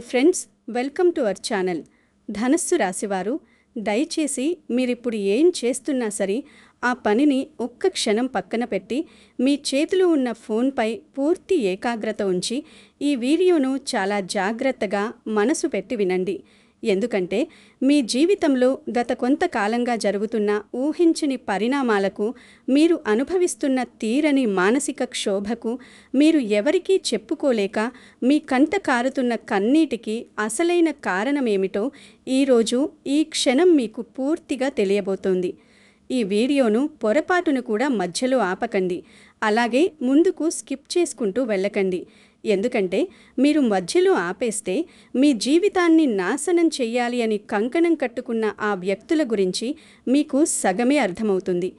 Friends, welcome to our channel. ధనస్సు రాశివారు, దయచేసి మీరిప్పుడు ఏం చేస్తున్నా సరే ఆ పనిని ఒక్క క్షణం పక్కన పెట్టి మీ చేతిలో ఉన్న ఫోన్పై పూర్తి ఏకాగ్రత ఉంచి ఈ వీడియోను చాలా జాగ్రత్తగా మనసు పెట్టి వినండి. ఎందుకంటే మీ జీవితంలో గత కొంతకాలంగా జరుగుతున్న ఊహించని పరిణామాలకు, మీరు అనుభవిస్తున్న తీరని మానసిక క్షోభకు, మీరు ఎవరికీ చెప్పుకోలేక మీ కంట కారుతున్న కన్నీటికి అసలైన కారణమేమిటో ఈరోజు ఈ క్షణం మీకు పూర్తిగా తెలియబోతోంది. ఈ వీడియోను పొరపాటును కూడా మధ్యలో ఆపకండి. అలాగే ముందుకు స్కిప్ చేసుకుంటూ వెళ్ళకండి. ఎందుకంటే మీరు మధ్యలో ఆపేస్తే మీ జీవితాన్ని నాశనం చెయ్యాలి అని కంకణం కట్టుకున్న ఆ వ్యక్తుల గురించి మీకు సగమే అర్థమవుతుంది.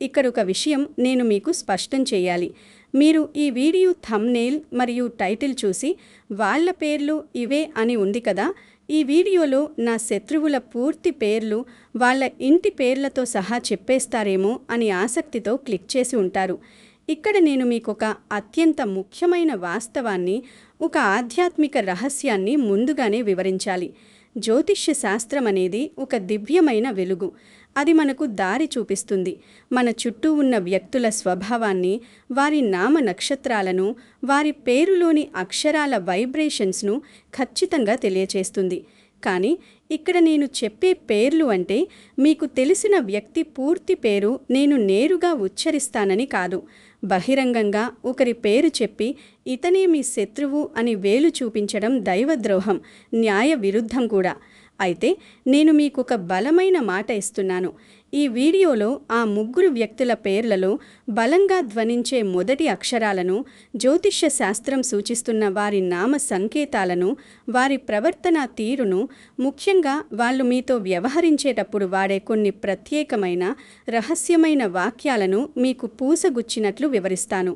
ఇక్కడ ఒక విషయం నేను మీకు స్పష్టం చేయాలి. మీరు ఈ వీడియో థంబ్నెయిల్ మరియు టైటిల్ చూసి వాళ్ళ పేర్లు ఇవే అని ఉంది కదా, ఈ వీడియోలో నా శత్రువుల పూర్తి పేర్లు వాళ్ళ ఇంటి పేర్లతో సహా చెప్పేస్తారేమో అని ఆసక్తితో క్లిక్ చేసి ఉంటారు. ఇక్కడ నేను మీకొక అత్యంత ముఖ్యమైన వాస్తవాన్ని, ఒక ఆధ్యాత్మిక రహస్యాన్ని ముందుగానే వివరించాలి. జ్యోతిష్య శాస్త్రం అనేది ఒక దివ్యమైన వెలుగు. అది మనకు దారి చూపిస్తుంది. మన చుట్టూ ఉన్న వ్యక్తుల స్వభావాన్ని, వారి నామ నక్షత్రాలను, వారి పేరులోని అక్షరాల వైబ్రేషన్స్ను ఖచ్చితంగా తెలియచేస్తుంది. కానీ ఇక్కడ నేను చెప్పే పేర్లు అంటే మీకు తెలిసిన వ్యక్తి పూర్తి పేరు నేను నేరుగా ఉచ్చరిస్తానని కాదు. బహిరంగంగా ఒకరి పేరు చెప్పి ఇతనే మీ శత్రువు అని వేలు చూపించడం దైవద్రోహం, న్యాయ విరుద్ధం కూడా. అయితే నేను మీకొక బలమైన మాట ఇస్తున్నాను. ఈ వీడియోలో ఆ ముగ్గురు వ్యక్తుల పేర్లలో బలంగా ధ్వనించే మొదటి అక్షరాలను, జ్యోతిష్య శాస్త్రం సూచిస్తున్న వారి నామ సంకేతాలను, వారి ప్రవర్తన తీరును, ముఖ్యంగా వాళ్ళు మీతో వ్యవహరించేటప్పుడు వాడే కొన్ని ప్రత్యేకమైన రహస్యమైన వాక్యాలను మీకు పూసగుచ్చినట్లు వివరిస్తాను.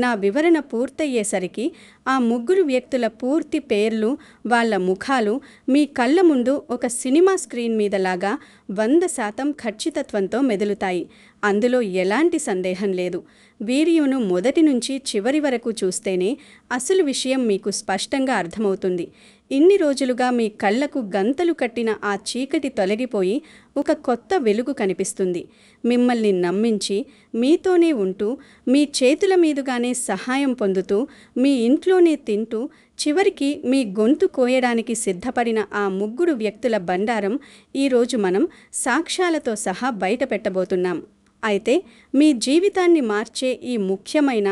నా వివరణ పూర్తయ్యేసరికి ఆ ముగ్గురు వ్యక్తుల పూర్తి పేర్లు, వాళ్ళ ముఖాలు మీ కళ్ళ ముందు ఒక సినిమా స్క్రీన్ మీదలాగా 100% ఖచ్చితత్వంతో మెదులుతాయి. అందులో ఎలాంటి సందేహం లేదు. వీడియోను మొదటి నుంచి చివరి వరకు చూస్తేనే అసలు విషయం మీకు స్పష్టంగా అర్థమవుతుంది. ఇన్ని రోజులుగా మీ కళ్ళకు గంతలు కట్టిన ఆ చీకటి తొలగిపోయి ఒక కొత్త వెలుగు కనిపిస్తుంది. మిమ్మల్ని నమ్మించి, మీతోనే ఉంటూ, మీ చేతుల మీదుగానే సహాయం పొందుతూ, మీ ఇంట్లోనే తింటూ, చివరికి మీ గొంతు కోయడానికి సిద్ధపడిన ఆ ముగ్గురు వ్యక్తుల బండారం ఈరోజు మనం సాక్ష్యాలతో సహా బయట పెట్టబోతున్నాం. అయితే మీ జీవితాన్ని మార్చే ఈ ముఖ్యమైన,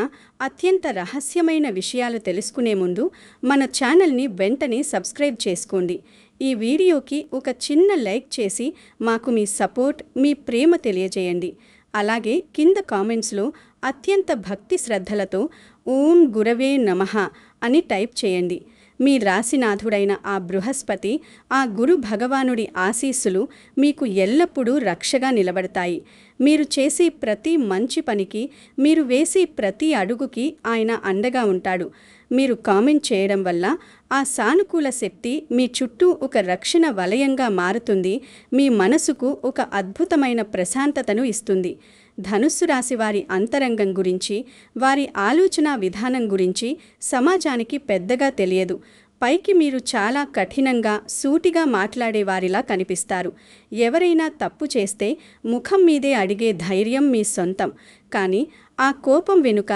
అత్యంత రహస్యమైన విషయాలు తెలుసుకునే ముందు మన ఛానల్ని వెంటనే సబ్స్క్రైబ్ చేసుకోండి. ఈ వీడియోకి ఒక చిన్న లైక్ చేసి మాకు మీ సపోర్ట్, మీ ప్రేమ తెలియజేయండి. అలాగే కింద కామెంట్స్లో అత్యంత భక్తి శ్రద్ధలతో ఓం గురవే నమః అని టైప్ చేయండి. మీ రాశినాథుడైన ఆ బృహస్పతి, ఆ గురు భగవానుడి ఆశీస్సులు మీకు ఎల్లప్పుడూ రక్షగా నిలబడతాయి. మీరు చేసే ప్రతి మంచి పనికి, మీరు వేసే ప్రతి అడుగుకి ఆయన అండగా ఉంటాడు. మీరు కామెంట్ చేయడం వల్ల ఆ సానుకూల శక్తి మీ చుట్టూ ఒక రక్షణ వలయంగా మారుతుంది. మీ మనసుకు ఒక అద్భుతమైన ప్రశాంతతను ఇస్తుంది. ధనుస్సు రాశి వారి అంతరంగం గురించి, వారి ఆలోచన విధానం గురించి సమాజానికి పెద్దగా తెలియదు. పైకి మీరు చాలా కఠినంగా, సూటిగా మాట్లాడేవారిలా కనిపిస్తారు. ఎవరైనా తప్పు చేస్తే ముఖం మీదే అడిగే ధైర్యం మీ సొంతం. కానీ ఆ కోపం వెనుక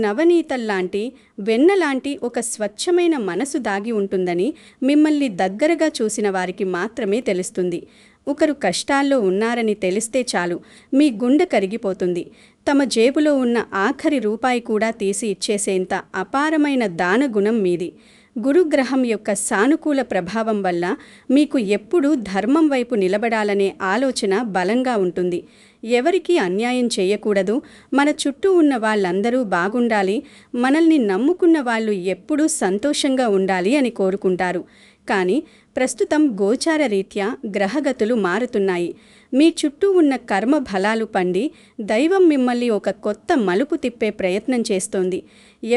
నవనీతల్లాంటి, వెన్నలాంటి ఒక స్వచ్ఛమైన మనసు దాగి ఉంటుందని మిమ్మల్ని దగ్గరగా చూసిన వారికి మాత్రమే తెలుస్తుంది. ఒకరు కష్టాల్లో ఉన్నారని తెలిస్తే చాలు మీ గుండె కరిగిపోతుంది. తమ జేబులో ఉన్న ఆఖరి రూపాయి కూడా తీసి ఇచ్చేసేంత అపారమైన దానగుణం మీది. గురుగ్రహం యొక్క సానుకూల ప్రభావం వల్ల మీకు ఎప్పుడూ ధర్మం వైపు నిలబడాలనే ఆలోచన బలంగా ఉంటుంది. ఎవరికీ అన్యాయం చేయకూడదు, మన చుట్టూ ఉన్న వాళ్ళందరూ బాగుండాలి, మనల్ని నమ్ముకున్న వాళ్ళు ఎప్పుడూ సంతోషంగా ఉండాలి అని కోరుకుంటారు. కానీ ప్రస్తుతం గోచార రీత్యా గ్రహగతులు మారుతున్నాయి. మీ చుట్టూ ఉన్న కర్మ ఫలాలు పండి దైవం మిమ్మల్ని ఒక కొత్త మలుపు తిప్పే ప్రయత్నం చేస్తోంది.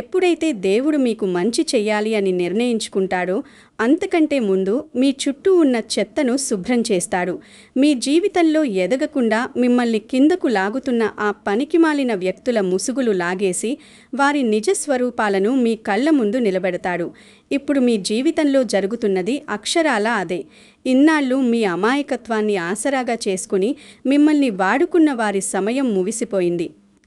ఎప్పుడైతే దేవుడు మీకు మంచి చెయ్యాలి అని నిర్ణయించుకుంటాడో అంతకంటే ముందు మీ చుట్టూ ఉన్న చెత్తను శుభ్రం చేస్తాడు. మీ జీవితంలో ఎదగకుండా మిమ్మల్ని కిందకు లాగుతున్న ఆ పనికిమాలిన వ్యక్తుల ముసుగులు లాగేసి వారి నిజ స్వరూపాలను మీ కళ్ళ ముందు నిలబెడతాడు. ఇప్పుడు మీ జీవితంలో జరుగుతున్నది అక్షరాలా అదే. ఇన్నాళ్ళు మీ అమాయకత్వాన్ని ఆసరాగా చేసుకుని మిమ్మల్ని వాడుకున్న వారి సమయం ముగిసిపోయింది.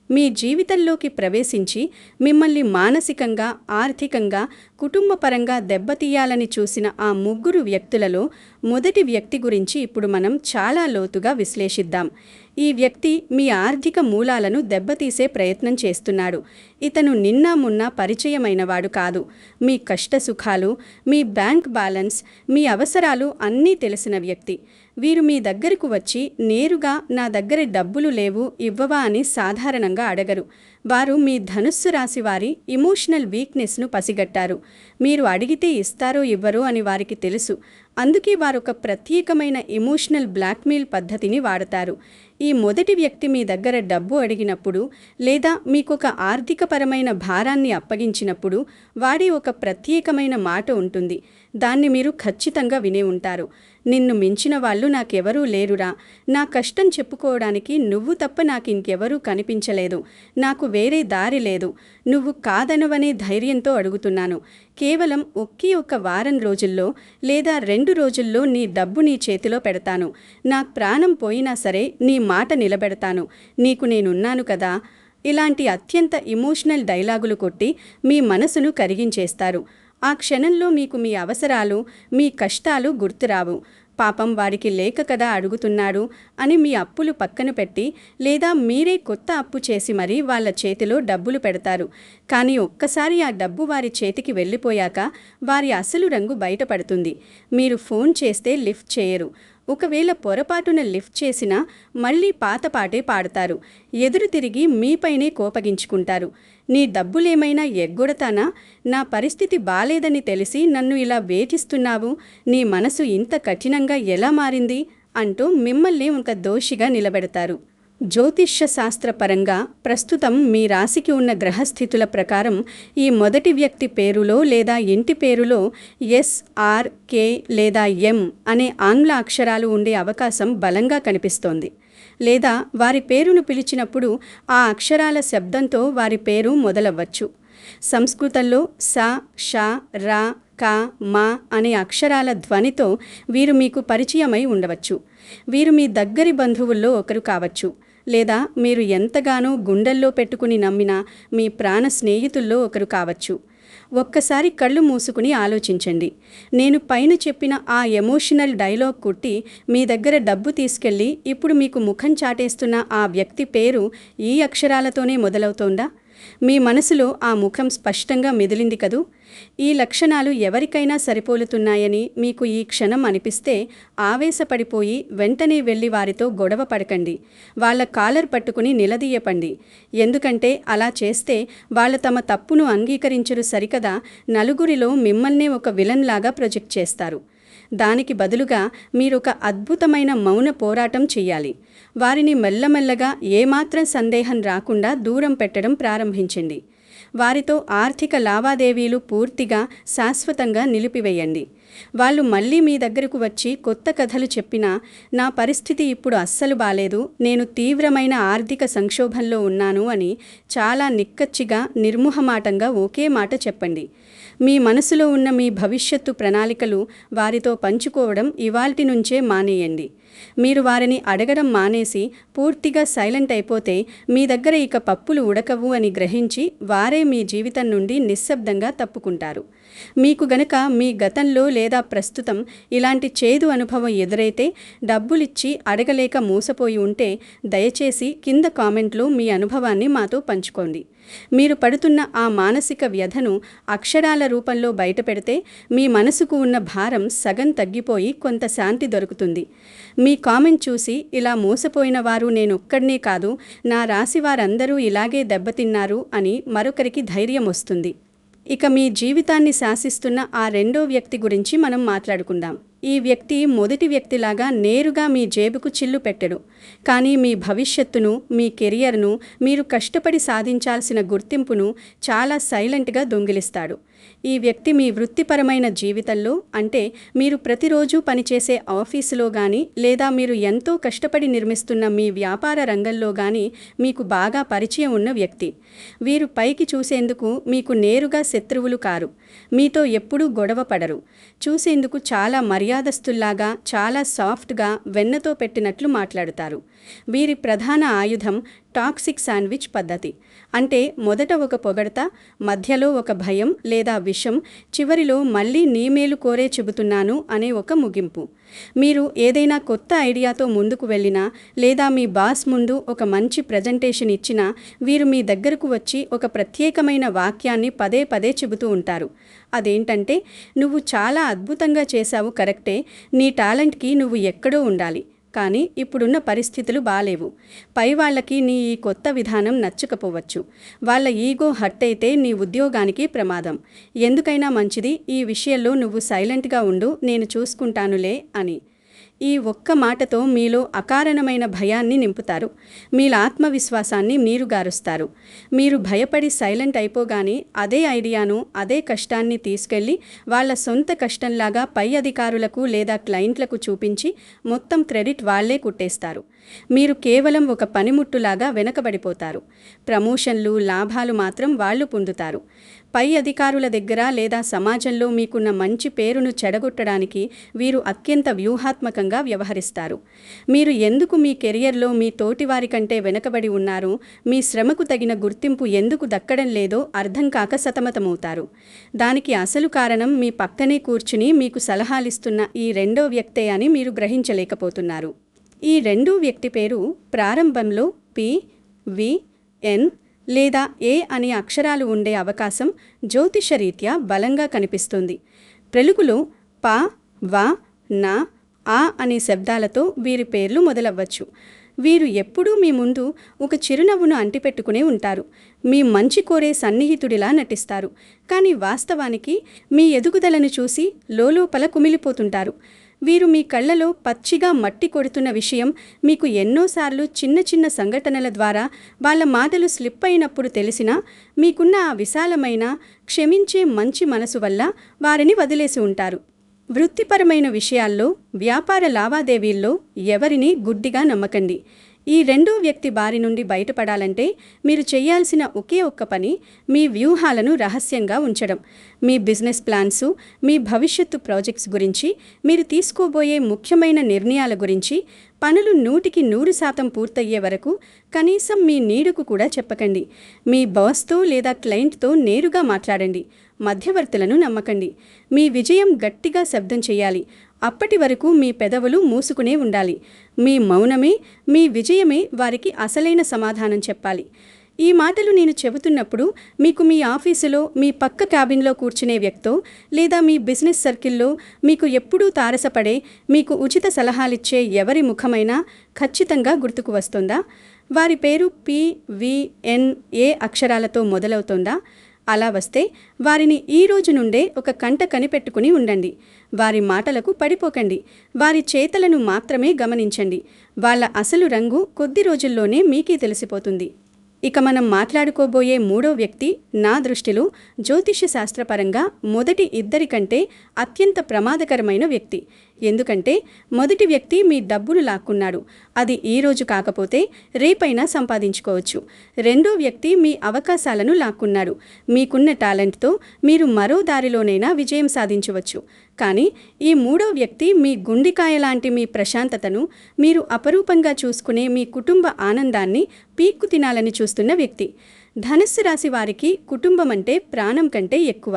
మీ జీవితంలోకి ప్రవేశించి మిమ్మల్ని మానసికంగా, ఆర్థికంగా, కుటుంబపరంగా దెబ్బతీయాలని చూసిన ఆ ముగ్గురు వ్యక్తులలో మొదటి వ్యక్తి గురించి ఇప్పుడు మనం చాలా లోతుగా విశ్లేషిద్దాం. ఈ వ్యక్తి మీ ఆర్థిక మూలాలను దెబ్బతీసే ప్రయత్నం చేస్తున్నాడు. ఇతను నిన్న మొన్న పరిచయమైనవాడు కాదు. మీ కష్టసుఖాలు, మీ బ్యాంక్ బ్యాలెన్స్, మీ అవసరాలు అన్నీ తెలిసిన వ్యక్తి. వీరు మీ దగ్గరకు వచ్చి నేరుగా నా దగ్గర డబ్బులు లేవు ఇవ్వవా అని సాధారణంగా అడగరు. వారు మీ ధనుస్సు రాశి వారి ఇమోషనల్ వీక్నెస్ను పసిగట్టారు. మీరు అడిగితే ఇస్తారో ఇవ్వరో అని వారికి తెలుసు. అందుకే వారొక ప్రత్యేకమైన ఎమోషనల్ బ్లాక్మెయిల్ పద్ధతిని వాడతారు. ఈ మొదటి వ్యక్తి మీ దగ్గర డబ్బు అడిగినప్పుడు లేదా మీకొక ఆర్థికపరమైన భారాన్ని అప్పగించినప్పుడు వాడే ఒక ప్రత్యేకమైన మాట ఉంటుంది. దాన్ని మీరు ఖచ్చితంగా వినే ఉంటారు. నిన్ను మించిన వాళ్ళు నాకెవరూ లేరురా. నా కష్టం చెప్పుకోవడానికి నువ్వు తప్ప నాకింకెవరూ కనిపించలేదు. నాకు వేరే దారి లేదు. నువ్వు కాదనవనే ధైర్యంతో అడుగుతున్నాను. కేవలం ఒకే ఒక వారం రోజుల్లో లేదా 2 రోజుల్లో నీ డబ్బు నీ చేతిలో పెడతాను. నా ప్రాణం పోయినా సరే నీ మాట నిలబెడతాను. నీకు నేనున్నాను కదా. ఇలాంటి అత్యంత ఎమోషనల్ డైలాగులు కొట్టి మీ మనసును కరిగించేస్తారు. ఆ క్షణంలో మీకు మీ అవసరాలు, మీ కష్టాలు గుర్తురావు. పాపం వాడికి లేక కదా అడుగుతున్నాడు అని మీ అప్పులు పక్కన పెట్టి లేదా మీరే కొత్త అప్పు చేసి మరీ వాళ్ళ చేతిలో డబ్బులు పెడతారు. కానీ ఒక్కసారి ఆ డబ్బు వారి చేతికి వెళ్ళిపోయాక వారి అసలు రంగు బయటపడుతుంది. మీరు ఫోన్ చేస్తే లిఫ్ట్ చేయరు. ఒకవేళ పొరపాటున లిఫ్ట్ చేసినా మళ్ళీ పాతపాటే పాడతారు. ఎదురు తిరిగి మీపైనే కోపగించుకుంటారు. నీ డబ్బులేమైనా ఎగ్గొడతానా? నా పరిస్థితి బాలేదని తెలిసి నన్ను ఇలా వేధిస్తున్నావు. నీ మనసు ఇంత కఠినంగా ఎలా మారింది అంటూ మిమ్మల్ని ఒక దోషిగా నిలబెడతారు. జ్యోతిష్య శాస్త్రపరంగా ప్రస్తుతం మీ రాశికి ఉన్న గ్రహస్థితుల ప్రకారం ఈ మొదటి వ్యక్తి పేరులో లేదా ఇంటి పేరులో SRK లేదా M అనే ఆంగ్ల అక్షరాలు ఉండే అవకాశం బలంగా కనిపిస్తోంది. లేదా వారి పేరును పిలిచినప్పుడు ఆ అక్షరాల శబ్దంతో వారి పేరు మొదలవ్వచ్చు. సంస్కృతంలో స, ష, ర, క, మ అనే అక్షరాల ధ్వనితో వీరు మీకు పరిచయమై ఉండవచ్చు. వీరు మీ దగ్గరి బంధువుల్లో ఒకరు కావచ్చు. లేదా మీరు ఎంతగానో గుండెల్లో పెట్టుకుని నమ్మిన మీ ప్రాణ స్నేహితుల్లో ఒకరు కావచ్చు. ఒక్కసారి కళ్ళు మూసుకుని ఆలోచించండి. నేను పైన చెప్పిన ఆ ఎమోషనల్ డైలాగ్ కుట్టి మీ దగ్గర డబ్బు తీసుకెళ్ళి ఇప్పుడు మీకు ముఖం చాటేస్తున్న ఆ వ్యక్తి పేరు ఈ అక్షరాలతోనే మొదలవుతోందా? మీ మనసులో ఆ ముఖం స్పష్టంగా మెదిలింది కదూ. ఈ లక్షణాలు ఎవరికైనా సరిపోలుతున్నాయని మీకు ఈ క్షణం అనిపిస్తే ఆవేశపడిపోయి వెంటనే వెళ్ళి వారితో గొడవ పడకండి. వాళ్ళ కాలర్ పట్టుకుని నిలదీయపండి. ఎందుకంటే అలా చేస్తే వాళ్ళు తమ తప్పును అంగీకరించరు సరికదా, నలుగురిలో మిమ్మల్నే ఒక విలన్ లాగా ప్రొజెక్ట్ చేస్తారు. దానికి బదులుగా మీరొక అద్భుతమైన మౌన పోరాటం చెయ్యాలి. వారిని మెల్లమెల్లగా ఏమాత్రం సందేహం రాకుండా దూరం పెట్టడం ప్రారంభించండి. వారితో ఆర్థిక లావాదేవీలు పూర్తిగా శాశ్వతంగా నిలిపివేయండి. వాళ్ళు మళ్ళీ మీ దగ్గరకు వచ్చి కొత్త కథలు చెప్పినా నా పరిస్థితి ఇప్పుడు అస్సలు బాలేదు, నేను తీవ్రమైన ఆర్థిక సంక్షోభంలో ఉన్నాను అని చాలా నిక్కచ్చిగా నిర్ముహమాటంగా ఒకే మాట చెప్పండి. మీ మనసులో ఉన్న మీ భవిష్యత్తు ప్రణాళికలు వారితో పంచుకోవడం ఇవాల్టి నుంచే మానేయండి. మీరు వారిని అడగడం మానేసి పూర్తిగా సైలెంట్ అయిపోతే మీ దగ్గర ఇక పప్పులు ఉడకవు అని గ్రహించి వారే మీ జీవితం నుండి నిశ్శబ్దంగా తప్పుకుంటారు. మీకు గనక మీ గతంలో లేదా ప్రస్తుతం ఇలాంటి చేదు అనుభవం ఎదురైతే డబ్బులిచ్చి అడగలేక మోసపోయి ఉంటే దయచేసి కింద కామెంట్లో మీ అనుభవాన్ని మాతో పంచుకోండి. మీరు పడుతున్న ఆ మానసిక వ్యధను అక్షరాల రూపంలో బయటపెడితే మీ మనసుకు ఉన్న భారం సగం తగ్గిపోయి కొంత శాంతి దొరుకుతుంది. మీ కామెంట్ చూసి ఇలా మోసపోయిన వారు నేనొక్కడనే కాదు, నా రాశి వారందరూ ఇలాగే దెబ్బతిన్నారు అని మరొకరికి ధైర్యం వస్తుంది. ఇక మీ జీవితాన్ని శాసిస్తున్న ఆ రెండో వ్యక్తి గురించి మనం మాట్లాడుకుందాం. ఈ వ్యక్తి మొదటి వ్యక్తిలాగా నేరుగా మీ జేబుకు చిల్లు పెట్టడు. కానీ మీ భవిష్యత్తును, మీ కెరియర్ను, మీరు కష్టపడి సాధించాల్సిన గుర్తింపును చాలా సైలెంట్గా దొంగిలిస్తాడు. ఈ వ్యక్తి మీ వృత్తిపరమైన జీవితంలో, అంటే మీరు ప్రతిరోజు పనిచేసే ఆఫీసులో కానీ లేదా మీరు ఎంతో కష్టపడి నిర్మిస్తున్న మీ వ్యాపార రంగంలో కానీ మీకు బాగా పరిచయం ఉన్న వ్యక్తి. వీరు పైకి చూసేందుకు మీకు నేరుగా శత్రువులు కారు. మీతో ఎప్పుడూ గొడవ పడరు. చూసేందుకు చాలా మర్యాదస్తుల్లాగా, చాలా సాఫ్ట్గా, వెన్నతో పెట్టినట్లు మాట్లాడుతారు. వీరి ప్రధాన ఆయుధం టాక్సిక్ శాండ్విచ్ పద్ధతి. అంటే మొదట ఒక పొగడత, మధ్యలో ఒక భయం లేదా విషం, చివరిలో మళ్ళీ నీ మేలు కోరే చెబుతున్నాను అనే ఒక ముగింపు. మీరు ఏదైనా కొత్త ఐడియాతో ముందుకు వెళ్ళినా లేదా మీ బాస్ ముందు ఒక మంచి ప్రజెంటేషన్ ఇచ్చినా వీరు మీ దగ్గరకు వచ్చి ఒక ప్రత్యేకమైన వాక్యాన్ని పదే పదే చెబుతూ ఉంటారు. అదేంటంటే, నువ్వు చాలా అద్భుతంగా చేశావు, కరెక్టే, నీ టాలెంట్కి నువ్వు ఎక్కడో ఉండాలి, కానీ ఇప్పుడున్న పరిస్థితులు బాలేవు. పై వాళ్ళకి నీ ఈ కొత్త విధానం నచ్చకపోవచ్చు. వాళ్ళ ఈగో హర్ట్ అయితే నీ ఉద్యోగానికి ప్రమాదం. ఎందుకైనా మంచిది, ఈ విషయంలో నువ్వు సైలెంట్గా ఉండు, నేను చూసుకుంటానులే అని. ఈ ఒక్క మాటతో మీలో అకారణమైన భయాన్ని నింపుతారు. మీల ఆత్మవిశ్వాసాన్ని నీరుగారుస్తారు. మీరు భయపడి సైలెంట్ అయిపోగానే అదే ఐడియాను, అదే కష్టాన్ని తీసుకెళ్ళి వాళ్ళ సొంత కష్టంలాగా పై అధికారులకు లేదా క్లయింట్లకు చూపించి మొత్తం క్రెడిట్ వాళ్లే కుట్టేస్తారు. మీరు కేవలం ఒక పనిముట్టులాగా వెనకబడిపోతారు. ప్రమోషన్లు, లాభాలు మాత్రం వాళ్ళు పొందుతారు. పై అధికారుల దగ్గర లేదా సమాజంలో మీకున్న మంచి పేరును చెడగొట్టడానికి వీరు అత్యంత వ్యూహాత్మకంగా వ్యవహరిస్తారు. మీరు ఎందుకు మీ కెరియర్లో మీ తోటివారి కంటే వెనకబడి ఉన్నారో, మీ శ్రమకు తగిన గుర్తింపు ఎందుకు దక్కడం లేదో అర్థం కాక సతమతమవుతారు. దానికి అసలు కారణం మీ పక్కనే కూర్చుని మీకు సలహాలిస్తున్న ఈ రెండో వ్యక్తే అని మీరు గ్రహించలేకపోతున్నారు. ఈ రెండో వ్యక్తి పేరు ప్రారంభంలో పి, వి, ఎన్ లేదా ఏ అనే అక్షరాలు ఉండే అవకాశం జ్యోతిషరీత్యా బలంగా కనిపిస్తుంది. తెలుగులో ప, వ, న, ఆ అనే శబ్దాలతో వీరి పేర్లు మొదలవ్వచ్చు. వీరు ఎప్పుడూ మీ ముందు ఒక చిరునవ్వును అంటిపెట్టుకునే ఉంటారు. మీ మంచి కోరే సన్నిహితుడిలా నటిస్తారు. కానీ వాస్తవానికి మీ ఎదుగుదలను చూసి లోలోపల కుమిలిపోతుంటారు. వీరు మీ కళ్ళలో పచ్చిగా మట్టి కొడుతున్న విషయం మీకు ఎన్నోసార్లు చిన్న చిన్న సంఘటనల ద్వారా వాళ్ళ మాటలు స్లిప్ అయినప్పుడు తెలిసినా మీకున్న ఆ విశాలమైన, క్షమించే మంచి మనసు వల్ల వారిని వదిలేసి ఉంటారు. వృత్తిపరమైన విషయాల్లో, వ్యాపార లావాదేవీల్లో ఎవరిని గుడ్డిగా నమ్మకండి. ఈ రెండో వ్యక్తి బారి నుండి బయటపడాలంటే మీరు చేయాల్సిన ఒకే ఒక్క పని మీ వ్యూహాలను రహస్యంగా ఉంచడం. మీ బిజినెస్ ప్లాన్సు, మీ భవిష్యత్తు ప్రాజెక్ట్స్ గురించి, మీరు తీసుకోబోయే ముఖ్యమైన నిర్ణయాల గురించి, పనులు 100% పూర్తయ్యే వరకు కనీసం మీ నీడకు కూడా చెప్పకండి. మీ బాస్తో లేదా క్లయింట్తో నేరుగా మాట్లాడండి. మధ్యవర్తులను నమ్మకండి. మీ విజయం గట్టిగా శబ్దం చేయాలి. అప్పటి వరకు మీ పెదవులు మూసుకునే ఉండాలి. మీ మౌనమే, మీ విజయమే వారికి అసలైన సమాధానం చెప్పాలి. ఈ మాటలు నేను చెబుతున్నప్పుడు మీకు మీ ఆఫీసులో, మీ పక్క క్యాబిన్లో కూర్చునే వ్యక్తో లేదా మీ బిజినెస్ సర్కిల్లో మీకు ఎప్పుడూ తారసపడే, మీకు ఉచిత సలహాలిచ్చే ఎవరి ముఖమైనా ఖచ్చితంగా గుర్తుకు వస్తుందా? వారి పేరు పి, వి, ఎన్, ఏ అక్షరాలతో మొదలవుతుందా? అలా వస్తే వారిని ఈ రోజు నుండే ఒక కంట కనిపెట్టుకుని ఉండండి. వారి మాటలకు పడిపోకండి. వారి చేతలను మాత్రమే గమనించండి. వాళ్ళ అసలు రంగు కొద్ది రోజుల్లోనే మీకే తెలిసిపోతుంది. ఇక మనం మాట్లాడుకోబోయే మూడో వ్యక్తి నా దృష్టిలో జ్యోతిష్య శాస్త్రపరంగా మొదటి ఇద్దరి కంటే అత్యంత ప్రమాదకరమైన వ్యక్తి. ఎందుకంటే మొదటి వ్యక్తి మీ డబ్బును లాక్కున్నాడు. అది ఈ రోజు కాకపోతే రేపైనా సంపాదించుకోవచ్చు. రెండో వ్యక్తి మీ అవకాశాలను లాక్కున్నాడు. మీకున్న టాలెంట్తో మీరు మరో దారిలోనైనా విజయం సాధించవచ్చు. కానీ ఈ మూడో వ్యక్తి మీ గుండెకాయ లాంటి మీ ప్రశాంతతను, మీరు అపరూపంగా చూసుకునే మీ కుటుంబ ఆనందాన్ని పీక్కు తినాలని చూస్తున్న వ్యక్తి. ధనస్సు రాశి వారికి కుటుంబం అంటే ప్రాణం కంటే ఎక్కువ.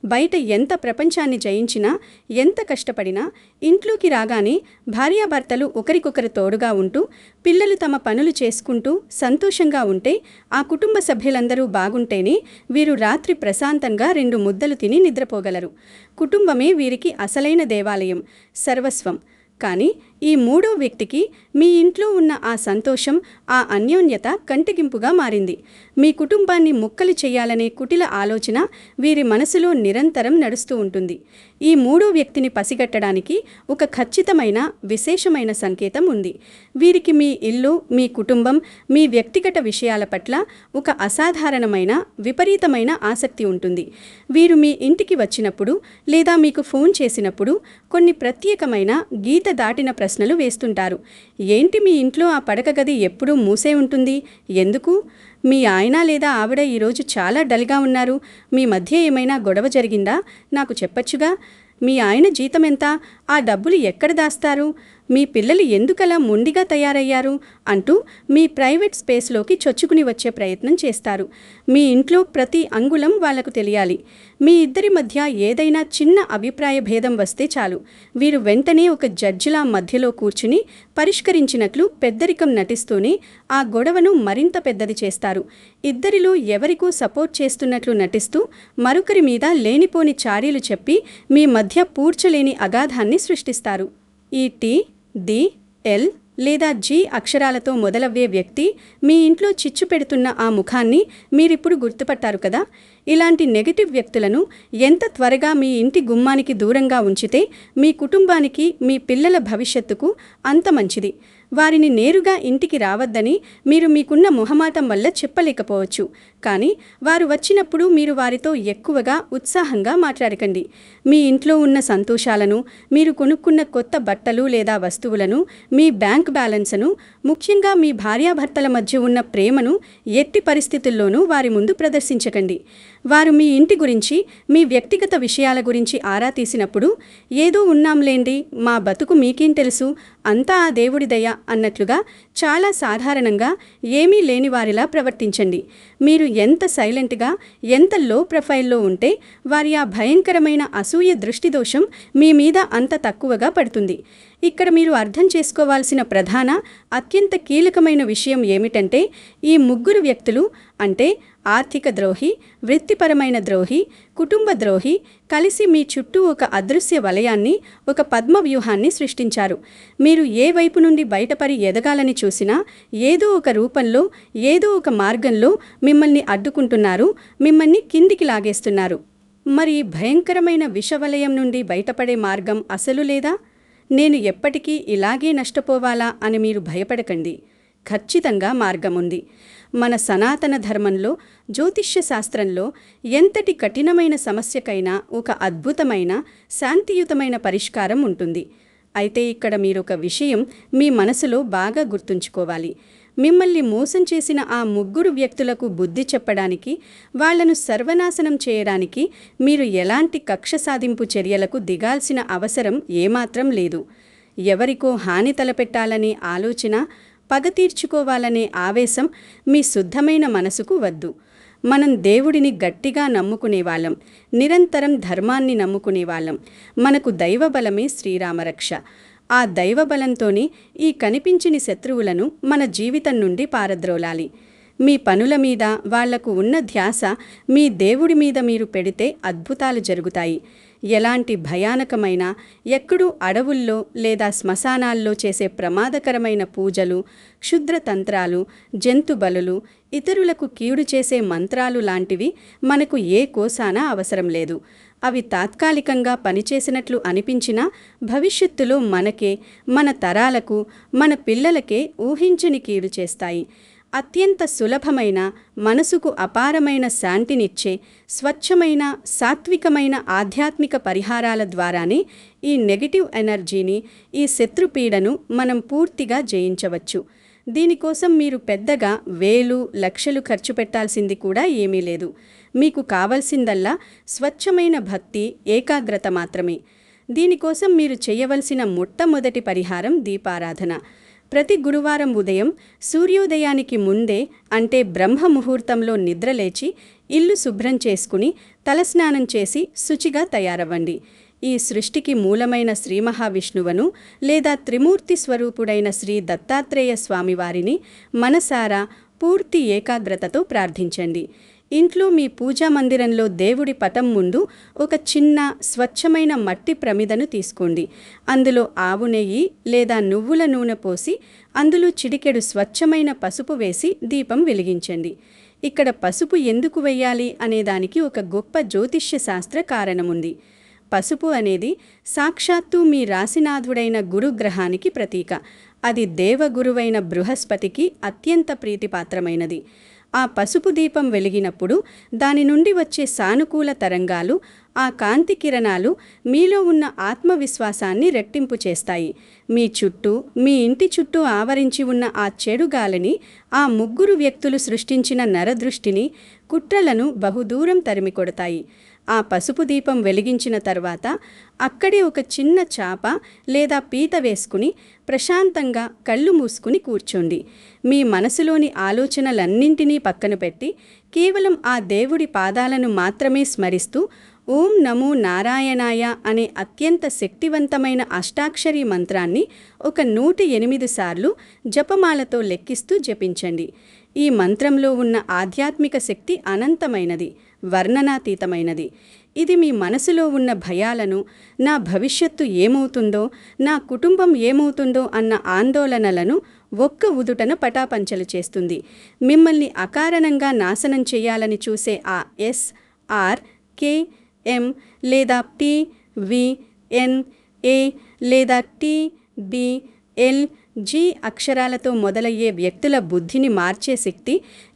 బయట ఎంత ప్రపంచాన్ని జయించినా, ఎంత కష్టపడినా ఇంట్లోకి రాగానే భార్యాభర్తలు ఒకరికొకరు తోడుగా ఉంటూ, పిల్లలు తమ పనులు చేసుకుంటూ సంతోషంగా ఉంటే, ఆ కుటుంబ సభ్యులందరూ బాగుంటేనే వీరు రాత్రి ప్రశాంతంగా 2 ముద్దలు తిని నిద్రపోగలరు. కుటుంబమే వీరికి అసలైన దేవాలయం, సర్వస్వం. కానీ ఈ మూడో వ్యక్తికి మీ ఇంట్లో ఉన్న ఆ సంతోషం, ఆ అన్యోన్యత కంటిగింపుగా మారింది. మీ కుటుంబాన్ని ముక్కలు చేయాలనే కుటిల ఆలోచన వీరి మనసులో నిరంతరం నడుస్తూ ఉంటుంది. ఈ మూడో వ్యక్తిని పసిగట్టడానికి ఒక ఖచ్చితమైన, విశేషమైన సంకేతం ఉంది. వీరికి మీ ఇల్లు, మీ కుటుంబం, మీ వ్యక్తిగత విషయాల పట్ల ఒక అసాధారణమైన, విపరీతమైన ఆసక్తి ఉంటుంది. వీరు మీ ఇంటికి వచ్చినప్పుడు లేదా మీకు ఫోన్ చేసినప్పుడు కొన్ని ప్రత్యేకమైన, గీత దాటిన ప్రశ్నలు వేస్తుంటారు. ఏంటి మీ ఇంట్లో ఆ పడక గది ఎప్పుడూ మూసే ఉంటుంది? ఎందుకు? మీ ఆయన లేదా ఆవిడ ఈరోజు చాలా డల్గా ఉన్నారు. మీ మధ్య ఏమైనా గొడవ జరిగిందా? నాకు చెప్పచ్చుగా. మీ ఆయన జీతం ఎంత? ఆ డబ్బులు ఎక్కడ దాస్తారు? మీ పిల్లలు ఎందుకలా మొండిగా తయారయ్యారు? అంటూ మీ ప్రైవేట్ స్పేస్లోకి చొచ్చుకుని వచ్చే ప్రయత్నం చేస్తారు. మీ ఇంట్లో ప్రతి అంగుళం వాళ్లకు తెలియాలి. మీ ఇద్దరి మధ్య ఏదైనా చిన్న అభిప్రాయ భేదం వస్తే చాలు, వీరు వెంటనే ఒక జడ్జిలా మధ్యలో కూర్చుని పరిష్కరించినట్లు పెద్దరికం నటిస్తూనే ఆ గొడవను మరింత పెద్దది చేస్తారు. ఇద్దరిలో ఎవరికో సపోర్ట్ చేస్తున్నట్లు నటిస్తూ మరొకరి మీద లేనిపోని చాడీలు చెప్పి మీ మధ్య పూడ్చలేని అగాధాన్ని సృష్టిస్తారు. ఈ టీ, డి, ఎల్ లేదా జీ అక్షరాలతో మొదలవ్వే వ్యక్తి మీ ఇంట్లో చిచ్చు పెడుతున్న ఆ ముఖాన్ని మీరిప్పుడు గుర్తుపట్టారు కదా. ఇలాంటి నెగటివ్ వ్యక్తులను ఎంత త్వరగా మీ ఇంటి గుమ్మానికి దూరంగా ఉంచితే మీ కుటుంబానికి, మీ పిల్లల భవిష్యత్తుకు అంత మంచిది. వారిని నేరుగా ఇంటికి రావద్దని మీరు మీకున్న మొహమాటం వల్ల చెప్పలేకపోవచ్చు. కానీ వారు వచ్చినప్పుడు మీరు వారితో ఎక్కువగా, ఉత్సాహంగా మాట్లాడకండి. మీ ఇంట్లో ఉన్న సంతోషాలను, మీరు కొనుక్కున్న కొత్త బట్టలు లేదా వస్తువులను, మీ బ్యాంక్ బ్యాలెన్స్ను, ముఖ్యంగా మీ భార్యాభర్తల మధ్య ఉన్న ప్రేమను ఎట్టి పరిస్థితుల్లోనూ వారి ముందు ప్రదర్శించకండి. వారు మీ ఇంటి గురించి, మీ వ్యక్తిగత విషయాల గురించి ఆరా తీసినప్పుడు ఏదో ఉన్నాంలేండి, మా బతుకు మీకేం తెలుసు, అంతా ఆ దేవుడి దయ అన్నట్లుగా చాలా సాధారణంగా ఏమీ లేని వారిలా ప్రవర్తించండి. మీరు ఎంత సైలెంట్గా, ఎంత లో ప్రొఫైల్లో ఉంటే వారి ఆ భయంకరమైన అసూయ దృష్టిదోషం మీ మీద అంత తక్కువగా పడుతుంది. ఇక్కడ మీరు అర్థం చేసుకోవాల్సిన ప్రధాన, అత్యంత కీలకమైన విషయం ఏమిటంటే ఈ ముగ్గురు వ్యక్తులు అంటే ఆర్థిక ద్రోహి, వృత్తిపరమైన ద్రోహి, కుటుంబ ద్రోహి కలిసి మీ చుట్టూ ఒక అదృశ్య వలయాన్ని, ఒక పద్మవ్యూహాన్ని సృష్టించారు. మీరు ఏ వైపు నుండి బయటపడి ఎదగాలని చూసినా ఏదో ఒక రూపంలో, ఏదో ఒక మార్గంలో మిమ్మల్ని అడ్డుకుంటున్నారు, మిమ్మల్ని కిందికి లాగేస్తున్నారు. మరి భయంకరమైన విషవలయం నుండి బయటపడే మార్గం అసలు లేదా? నేను ఎప్పటికీ ఇలాగే నష్టపోవాలా అని మీరు భయపడకండి. ఖచ్చితంగా మార్గముంది. మన సనాతన ధర్మంలో, జ్యోతిష్య శాస్త్రంలో ఎంతటి కఠినమైన సమస్యకైనా ఒక అద్భుతమైన, శాంతియుతమైన పరిష్కారం ఉంటుంది. అయితే ఇక్కడ మీరొక విషయం మీ మనసులో బాగా గుర్తుంచుకోవాలి. మిమ్మల్ని మోసం చేసిన ఆ ముగ్గురు వ్యక్తులకు బుద్ధి చెప్పడానికి, వాళ్లను సర్వనాశనం చేయడానికి మీరు ఎలాంటి కక్ష సాధింపు చర్యలకు దిగాల్సిన అవసరం ఏమాత్రం లేదు. ఎవరికో హాని తలపెట్టాలనే ఆలోచన, పగ తీర్చుకోవాలనే ఆవేశం మీ శుద్ధమైన మనసుకు వద్దు. మనం దేవుడిని గట్టిగా నమ్ముకునేవాళ్ళం, నిరంతరం ధర్మాన్ని నమ్ముకునేవాళ్ళం. మనకు దైవబలమే శ్రీరామరక్ష. ఆ దైవబలంతోనే ఈ కనిపించని శత్రువులను మన జీవితం నుండి పారద్రోలాలి. మీ పనుల మీద వాళ్లకు ఉన్న ధ్యాస మీ దేవుడి మీద మీరు పెడితే అద్భుతాలు జరుగుతాయి. ఎలాంటి భయానకమైన, ఎక్కడూ అడవుల్లో లేదా శ్మశానాల్లో చేసే ప్రమాదకరమైన పూజలు, క్షుద్ర తంత్రాలు, జంతు బలులు, ఇతరులకు కీడు చేసే మంత్రాలు లాంటివి మనకు ఏ కోసానా అవసరం లేదు. అవి తాత్కాలికంగా పనిచేసినట్లు అనిపించినా భవిష్యత్తులో మనకే, మన తరాలకు, మన పిల్లలకే ఊహించని కీడు చేస్తాయి. అత్యంత సులభమైన, మనసుకు అపారమైన శాంతినిచ్చే, స్వచ్ఛమైన, సాత్వికమైన ఆధ్యాత్మిక పరిహారాల ద్వారానే ఈ నెగటివ్ ఎనర్జీని, ఈ శత్రుపీడను మనం పూర్తిగా జయించవచ్చు. దీనికోసం మీరు పెద్దగా వేలు, లక్షలు ఖర్చు పెట్టాల్సింది కూడా ఏమీ లేదు. మీకు కావలసిందల్లా స్వచ్ఛమైన భక్తి, ఏకాగ్రత మాత్రమే. దీనికోసం మీరు చేయవలసిన మొట్టమొదటి పరిహారం దీపారాధన. ప్రతి గురువారం ఉదయం సూర్యోదయానికి ముందే, అంటే బ్రహ్మ ముహూర్తంలో నిద్రలేచి ఇల్లు శుభ్రం చేసుకుని తలస్నానం చేసి శుచిగా తయారవ్వండి. ఈ సృష్టికి మూలమైన శ్రీ మహావిష్ణువును లేదా త్రిమూర్తి స్వరూపుడైన శ్రీ దత్తాత్రేయ స్వామివారిని మనసారా పూర్తి ఏకాగ్రతతో ప్రార్థించండి. ఇంట్లో మీ పూజా మందిరంలో దేవుడి పటం ముందు ఒక చిన్న స్వచ్ఛమైన మట్టి ప్రమిదను తీసుకోండి. అందులో ఆవు నెయ్యి లేదా నువ్వుల నూనె పోసి అందులో చిటికెడు స్వచ్ఛమైన పసుపు వేసి దీపం వెలిగించండి. ఇక్కడ పసుపు ఎందుకు వెయ్యాలి అనేదానికి ఒక గొప్ప జ్యోతిష్య శాస్త్ర కారణముంది. పసుపు అనేది సాక్షాత్తు మీ రాశినాథుడైన గురుగ్రహానికి ప్రతీక. అది దేవగురువైన బృహస్పతికి అత్యంత ప్రీతిపాత్రమైనది. ఆ పసుపు దీపం వెలిగినప్పుడు దాని నుండి వచ్చే సానుకూల తరంగాలు, ఆ కాంతి కిరణాలు మీలో ఉన్న ఆత్మవిశ్వాసాన్ని రెట్టింపు చేస్తాయి. మీ చుట్టూ, మీ ఇంటి చుట్టూ ఆవరించి ఉన్న ఆ చెడు గాలిని, ఆ ముగ్గురు వ్యక్తులు సృష్టించిన నరదృష్టిని, కుట్రలను బహుదూరం తరిమికొడతాయి. ఆ పసుపు దీపం వెలిగించిన తర్వాత అక్కడే ఒక చిన్న చాప లేదా పీట వేసుకుని ప్రశాంతంగా కళ్ళు మూసుకుని కూర్చోండి. మీ మనసులోని ఆలోచనలన్నింటినీ పక్కన పెట్టి కేవలం ఆ దేవుడి పాదాలను మాత్రమే స్మరిస్తూ ఓం నమో నారాయణాయ అనే అత్యంత శక్తివంతమైన అష్టాక్షరీ మంత్రాన్ని ఒక 108 సార్లు జపమాలతో లెక్కిస్తూ జపించండి. ఈ మంత్రంలో ఉన్న ఆధ్యాత్మిక శక్తి అనంతమైనది, వర్ణనాతీతమైనది. ఇది మీ మనసులో ఉన్న భయాలను, నా భవిష్యత్తు ఏమవుతుందో, నా కుటుంబం ఏమవుతుందో అన్న ఆందోళనలను ఒక్క ఉదుటన పటాపంచలు చేస్తుంది. మిమ్మల్ని అకారణంగా నాశనం చేయాలని చూసే ఆ ఎస్, ఆర్, కే, ఎం లేదా పి, వి, ఎన్, ఏ లేదా టి, డి, ఎల్, జీ అక్షరాలతో మొదలయ్యే వ్యక్తుల బుద్ధిని మార్చే శక్తి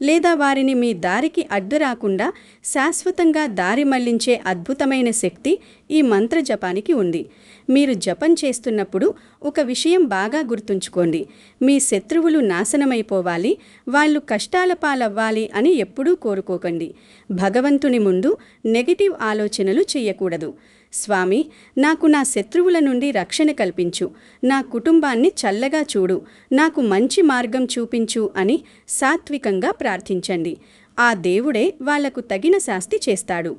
లేదా వారిని మీ దారికి అడ్డు రాకుండా శాశ్వతంగా దారి మళ్లించే అద్భుతమైన శక్తి ఈ మంత్ర జపానికి ఉంది. మీరు జపం చేస్తున్నప్పుడు ఒక విషయం బాగా గుర్తుంచుకోండి. మీ శత్రువులు నాశనమైపోవాలి, వాళ్ళు కష్టాల పాలవ్వాలి అని ఎప్పుడూ కోరుకోకండి. భగవంతుని ముందు నెగటివ్ ఆలోచనలు చెయ్యకూడదు. స్వామి, నాకు నా శత్రువుల నుండి రక్షణ కల్పించు, నా కుటుంబాన్ని చల్లగా చూడు, నాకు మంచి మార్గం చూపించు అని సాత్వికంగా ప్రార్థించండి. ఆ దేవుడే వాళ్లకు తగిన శాస్తి చేస్తాడు.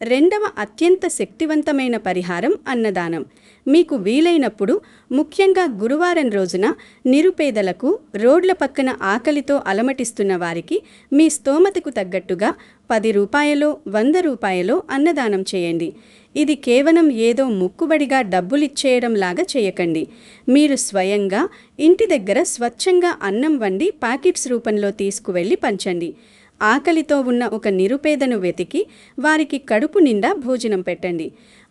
రెండవ అత్యంత శక్తివంతమైన పరిహారం అన్నదానం. మీకు వీలైనప్పుడు, ముఖ్యంగా గురువారం రోజున నిరుపేదలకు, రోడ్ల పక్కన ఆకలితో అలమటిస్తున్న వారికి మీ స్తోమతకు తగ్గట్టుగా 10 రూపాయలో 100 రూపాయలో అన్నదానం చేయండి. ఇది కేవలం ఏదో ముక్కుబడిగా డబ్బులిచ్చేయడం లాగా చేయకండి. మీరు స్వయంగా ఇంటి దగ్గర స్వచ్ఛంగా అన్నం వండి ప్యాకెట్స్ రూపంలో తీసుకువెళ్ళి పంచండి. ఆకలితో ఉన్న ఒక నిరుపేదను వెతికి వారికి కడుపు నిండా భోజనం పెట్టండి.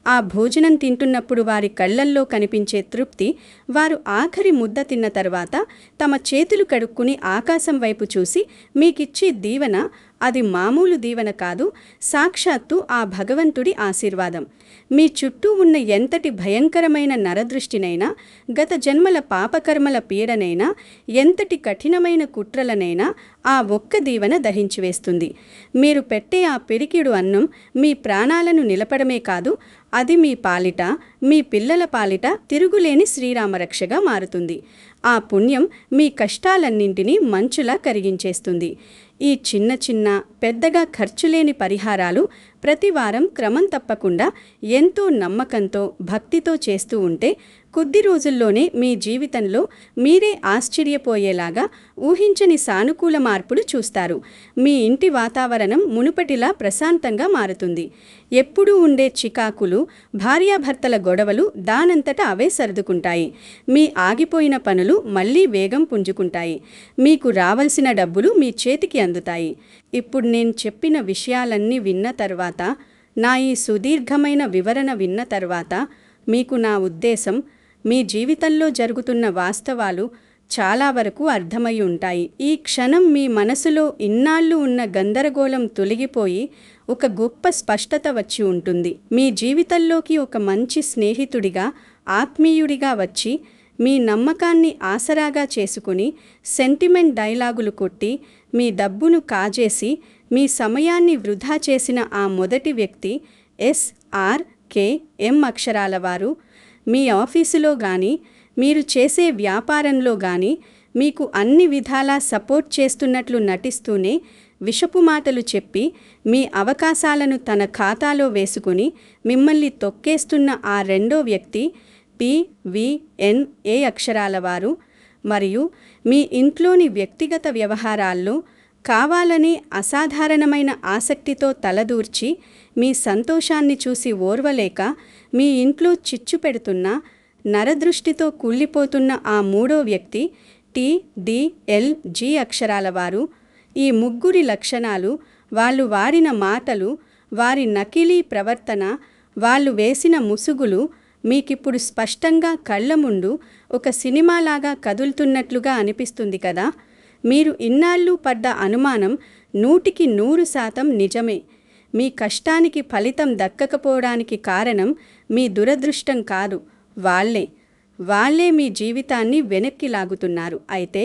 ఆ భోజనం తింటున్నప్పుడు వారి కళ్ళల్లో కనిపించే తృప్తి, వారు ఆఖరి ముద్ద తిన్న తర్వాత తమ చేతులు కడుక్కుని ఆకాశం వైపు చూసి మీకిచ్చే దీవెన, అది మామూలు దీవెన కాదు, సాక్షాత్తు ఆ భగవంతుడి ఆశీర్వాదం. మీ చుట్టూ ఉన్న ఎంతటి భయంకరమైన నరదృష్టినైనా, గత జన్మల పాపకర్మల పీడనైనా, ఎంతటి కఠినమైన కుట్రలనైనా ఆ ఒక్క దీవెన దహించివేస్తుంది. మీరు పెట్టే ఆ పిడికిడు అన్నం మీ ప్రాణాలను నిలపడమే కాదు, అది మీ పాలిట, మీ పిల్లల పాలిట తిరుగులేని శ్రీరామరక్షగా మారుతుంది. ఆ పుణ్యం మీ కష్టాలన్నింటినీ మంచులా కరిగించేస్తుంది. ఈ చిన్న చిన్న, పెద్దగా ఖర్చులేని పరిహారాలు ప్రతివారం క్రమం తప్పకుండా ఎంతో నమ్మకంతో, భక్తితో చేస్తూ ఉంటే కొద్ది రోజుల్లోనే మీ జీవితంలో మీరే ఆశ్చర్యపోయేలాగా ఊహించని సానుకూల మార్పులు చూస్తారు. మీ ఇంటి వాతావరణం మునుపటిలా ప్రశాంతంగా మారుతుంది. ఎప్పుడూ ఉండే చికాకులు, భార్యాభర్తల గొడవలు దానంతట అవే సర్దుకుంటాయి. మీ ఆగిపోయిన పనులు మళ్లీ వేగం పుంజుకుంటాయి. మీకు రావలసిన డబ్బులు మీ చేతికి అందుతాయి. ఇప్పుడు నేను చెప్పిన విషయాలన్నీ విన్న తర్వాత, నా ఈ సుదీర్ఘమైన వివరణ విన్న తర్వాత మీకు నా ఉద్దేశం, మీ జీవితంలో జరుగుతున్న వాస్తవాలు చాలా వరకు అర్థమై ఉంటాయి. ఈ క్షణం మీ మనసులో ఇన్నాళ్ళు ఉన్న గందరగోళం తొలగిపోయి ఒక గొప్ప స్పష్టత వచ్చి ఉంటుంది. మీ జీవితంలోకి ఒక మంచి స్నేహితుడిగా, ఆత్మీయుడిగా వచ్చి మీ నమ్మకాన్ని ఆసరాగా చేసుకుని సెంటిమెంట్ డైలాగులు కొట్టి మీ డబ్బును కాజేసి మీ సమయాన్ని వృధా చేసిన ఆ మొదటి వ్యక్తి SRKM అక్షరాల వారు మీ ఆఫీసులో కానీ, మీరు చేసే వ్యాపారంలో కానీ మీకు అన్ని విధాలా సపోర్ట్ చేస్తున్నట్లు నటిస్తూనే విషపు మాటలు చెప్పి మీ అవకాశాలను తన ఖాతాలో వేసుకుని మిమ్మల్ని తొక్కేస్తున్న ఆ రెండో వ్యక్తి PVNA అక్షరాల వారు మరియు మీ ఇంట్లోని వ్యక్తిగత వ్యవహారాల్లో కావాలని అసాధారణమైన ఆసక్తితో తలదూర్చి మీ సంతోషాన్ని చూసి ఓర్వలేక మీ ఇంట్లో చిచ్చు పెడుతున్న నరదృష్టితో కుళ్ళిపోతున్న ఆ మూడో వ్యక్తి TDLG అక్షరాల వారు. ఈ ముగ్గురి లక్షణాలు, వాళ్ళు వాడిన మాటలు, వారి నకిలీ ప్రవర్తన, వాళ్ళు వేసిన ముసుగులు మీకిప్పుడు స్పష్టంగా కళ్ళ ముందు ఒక సినిమాలాగా కదులుతున్నట్లుగా అనిపిస్తుంది కదా. మీరు ఇన్నాళ్ళు పడ్డ అనుమానం 100% నిజమే. మీ కష్టానికి ఫలితం దక్కకపోవడానికి కారణం మీ దురదృష్టం కాదు, వాళ్ళే మీ జీవితాన్ని వెనక్కి లాగుతున్నారు. అయితే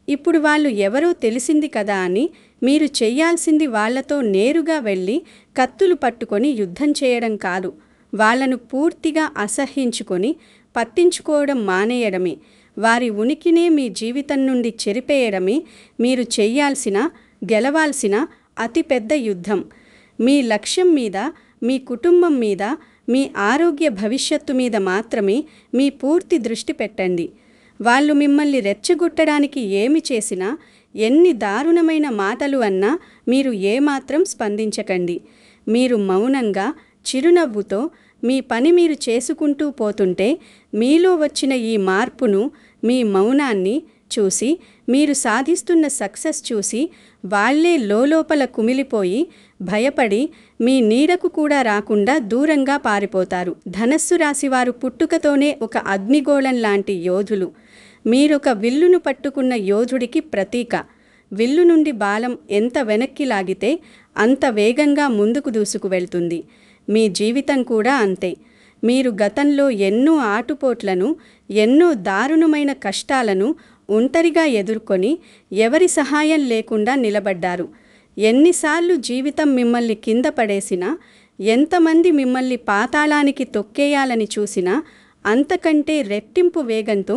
ఇప్పుడు వాళ్ళు ఎవరో తెలిసింది కదా అని మీరు చెయ్యాల్సింది వాళ్లతో నేరుగా వెళ్ళి కత్తులు పట్టుకొని యుద్ధం చేయడం కాదు. వాళ్లను పూర్తిగా అసహ్యించుకొని పట్టించుకోవడం మానేయడమే, వారి ఉనికినే మీ జీవితం నుండి చెరిపేయడమే మీరు గెలవాల్సిన అతిపెద్ద యుద్ధం. మీ లక్ష్యం మీద, మీ కుటుంబం మీద, మీ ఆరోగ్య భవిష్యత్తు మీద మాత్రమే మీ పూర్తి దృష్టి పెట్టండి. వాళ్ళు మిమ్మల్ని రెచ్చగొట్టడానికి ఏమి చేసినా, ఎన్ని దారుణమైన మాటలు అన్నా మీరు ఏమాత్రం స్పందించకండి. మీరు మౌనంగా, చిరునవ్వుతో మీ పని మీరు చేసుకుంటూ పోతుంటే మీలో వచ్చిన ఈ మార్పును, మీ మౌనాన్ని చూసి, మీరు సాధిస్తున్న సక్సెస్ చూసి వాళ్లే లోలోపల కుమిలిపోయి భయపడి మీ నీడకు కూడా రాకుండా దూరంగా పారిపోతారు. ధనస్సు రాశివారు పుట్టుకతోనే ఒక అగ్నిగోళం లాంటి యోధులు. మీరొక విల్లును పట్టుకున్న యోధుడికి ప్రతీక. విల్లు నుండి బాలం ఎంత వెనక్కి లాగితే అంత వేగంగా ముందుకు దూసుకు వెళ్తుంది. మీ జీవితం కూడా అంతే. మీరు గతంలో ఎన్నో ఆటుపోట్లను, ఎన్నో దారుణమైన కష్టాలను ఒంటరిగా ఎదుర్కొని ఎవరి సహాయం లేకుండా నిలబడ్డారు. ఎన్నిసార్లు జీవితం మిమ్మల్ని కింద పడేసినా, ఎంతమంది మిమ్మల్ని పాతాళానికి తొక్కేయాలని చూసినా అంతకంటే రెట్టింపు వేగంతో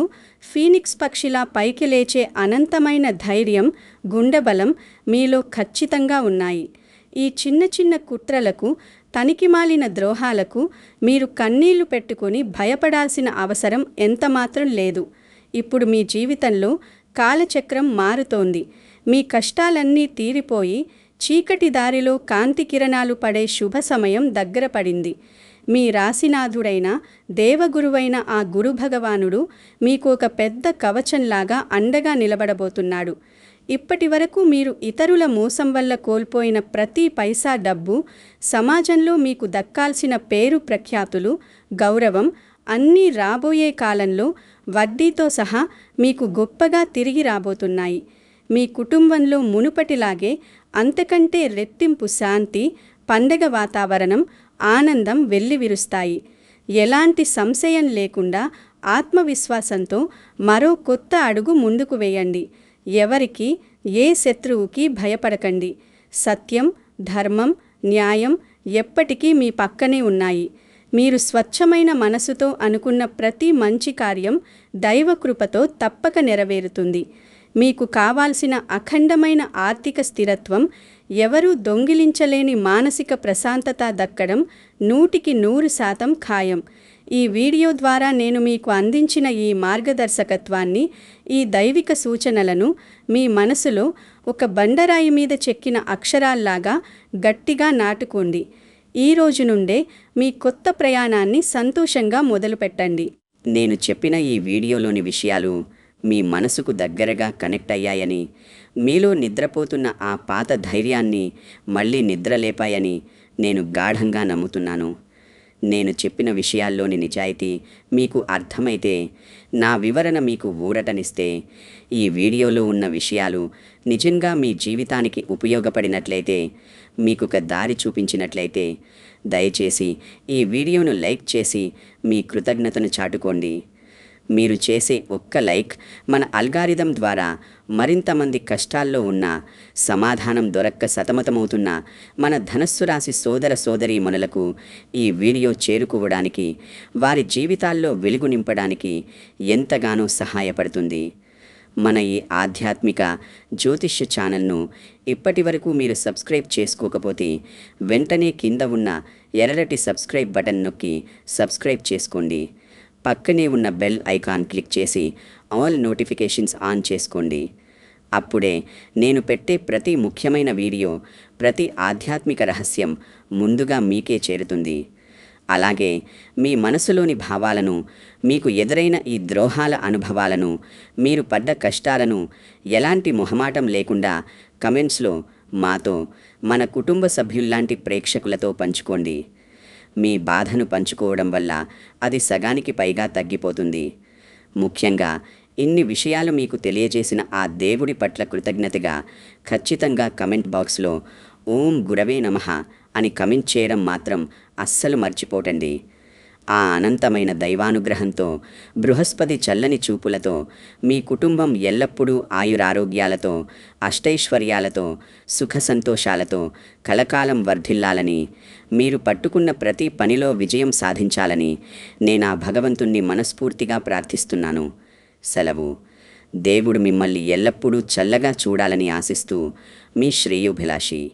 ఫీనిక్స్ పక్షిలా పైకి లేచే అనంతమైన ధైర్యం, గుండెబలం మీలో ఖచ్చితంగా ఉన్నాయి. ఈ చిన్న చిన్న కుట్రలకు, తనికిమాలిన ద్రోహాలకు మీరు కన్నీళ్లు పెట్టుకొని భయపడాల్సిన అవసరం ఎంతమాత్రం లేదు. ఇప్పుడు మీ జీవితంలో కాలచక్రం మారుతోంది. మీ కష్టాలన్నీ తీరిపోయి చీకటి దారిలో కాంతి కిరణాలు పడే శుభ సమయం దగ్గర పడింది. మీ రాశినాథుడైన, దేవగురువైన ఆ గురుభగవానుడు మీకు ఒక పెద్ద కవచంలాగా అండగా నిలబడబోతున్నాడు. ఇప్పటి వరకు మీరు ఇతరుల మోసం వల్ల కోల్పోయిన ప్రతి పైసా డబ్బు, సమాజంలో మీకు దక్కాల్సిన పేరు ప్రఖ్యాతులు, గౌరవం అన్నీ రాబోయే కాలంలో వడ్డీతో సహా మీకు గొప్పగా తిరిగి రాబోతున్నాయి. మీ కుటుంబంలో మునుపటిలాగే అంతకంటే రెట్టింపు శాంతి, పండగ వాతావరణం, ఆనందం వెల్లివిరుస్తాయి. ఎలాంటి సంశయం లేకుండా ఆత్మవిశ్వాసంతో మరో కొత్త అడుగు ముందుకు వేయండి. ఎవరికి, ఏ శత్రువుకి భయపడకండి. సత్యం, ధర్మం, న్యాయం ఎప్పటికీ మీ పక్కనే ఉన్నాయి. మీరు స్వచ్ఛమైన మనసుతో అనుకున్న ప్రతి మంచి కార్యం దైవకృపతో తప్పక నెరవేరుతుంది. మీకు కావాల్సిన అఖండమైన ఆర్థిక స్థిరత్వం, ఎవరూ దొంగిలించలేని మానసిక ప్రశాంతత దక్కడం 100% ఖాయం. ఈ వీడియో ద్వారా నేను మీకు అందించిన ఈ మార్గదర్శకత్వాన్ని, ఈ దైవిక సూచనలను మీ మనసులో ఒక బండరాయి మీద చెక్కిన అక్షరాల్లాగా గట్టిగా నాటుకోండి. ఈ రోజు నుండే మీ కొత్త ప్రయాణాన్ని సంతోషంగా మొదలుపెట్టండి. నేను చెప్పిన ఈ వీడియోలోని విషయాలు మీ మనసుకు దగ్గరగా కనెక్ట్ అయ్యాయని, మీలో నిద్రపోతున్న ఆ పాత ధైర్యాన్ని మళ్ళీ నిద్రలేపాయని నేను గాఢంగా నమ్ముతున్నాను. నేను చెప్పిన విషయాల్లోని నిజాయితీ మీకు అర్థమైతే, నా వివరణ మీకు ఊరటనిస్తే, ఈ వీడియోలో ఉన్న విషయాలు నిజంగా మీ జీవితానికి ఉపయోగపడినట్లయితే, మీకొక దారి చూపించినట్లయితే, దయచేసి ఈ వీడియోను లైక్ చేసి మీ కృతజ్ఞతను చాటుకోండి. మీరు చేసే ఒక్క లైక్ మన అల్గారిథం ద్వారా మరింతమంది కష్టాల్లో ఉన్న, సమాధానం దొరక్క సతమతమవుతున్న మన ధనస్సు రాశి సోదర సోదరీమణులకు ఈ వీడియో చేరుకోవడానికి, వారి జీవితాల్లో వెలుగు నింపడానికి ఎంతగానో సహాయపడుతుంది. మన ఈ ఆధ్యాత్మిక జ్యోతిష్య ఛానల్ను ఇప్పటి వరకు మీరు సబ్స్క్రైబ్ చేసుకోకపోతే వెంటనే కింద ఉన్న ఎర్రటి సబ్స్క్రైబ్ బటన్ నొక్కి సబ్స్క్రైబ్ చేసుకోండి. పక్కనే ఉన్న బెల్ ఐకాన్ క్లిక్ చేసి ఆల్ నోటిఫికేషన్స్ ఆన్ చేసుకోండి. అప్పుడే నేను పెట్టే ప్రతి ముఖ్యమైన వీడియో, ప్రతి ఆధ్యాత్మిక రహస్యం ముందుగా మీకే చేరుతుంది. అలాగే మీ మనసులోని భావాలను, మీకు ఎదురైన ఈ ద్రోహాల అనుభవాలను, మీరు పడ్డ కష్టాలను ఎలాంటి మొహమాటం లేకుండా కమెంట్స్లో మాతో, మన కుటుంబ సభ్యుల్లాంటి ప్రేక్షకులతో పంచుకోండి. మీ బాధను పంచుకోవడం వల్ల అది సగానికి పైగా తగ్గిపోతుంది. ముఖ్యంగా ఇన్ని విషయాలు మీకు తెలియజేసిన ఆ దేవుడి పట్ల కృతజ్ఞతగా ఖచ్చితంగా కమెంట్ బాక్స్లో ఓం గురవే నమః అని కమెంట్ చేయడం మాత్రం అస్సలు మర్చిపోకండి. ఆ అనంతమైన దైవానుగ్రహంతో, బృహస్పతి చల్లని చూపులతో మీ కుటుంబం ఎల్లప్పుడూ ఆయురారోగ్యాలతో, అష్టైశ్వర్యాలతో, సుఖ సంతోషాలతో కలకాలం వర్ధిల్లాలని, మీరు పట్టుకున్న ప్రతి పనిలో విజయం సాధించాలని నేను ఆ భగవంతుణ్ణి మనస్ఫూర్తిగా ప్రార్థిస్తున్నాను. సెలవు. దేవుడు మిమ్మల్ని ఎల్లప్పుడూ చల్లగా చూడాలని ఆశిస్తూ మీ శ్రేయోభిలాషి.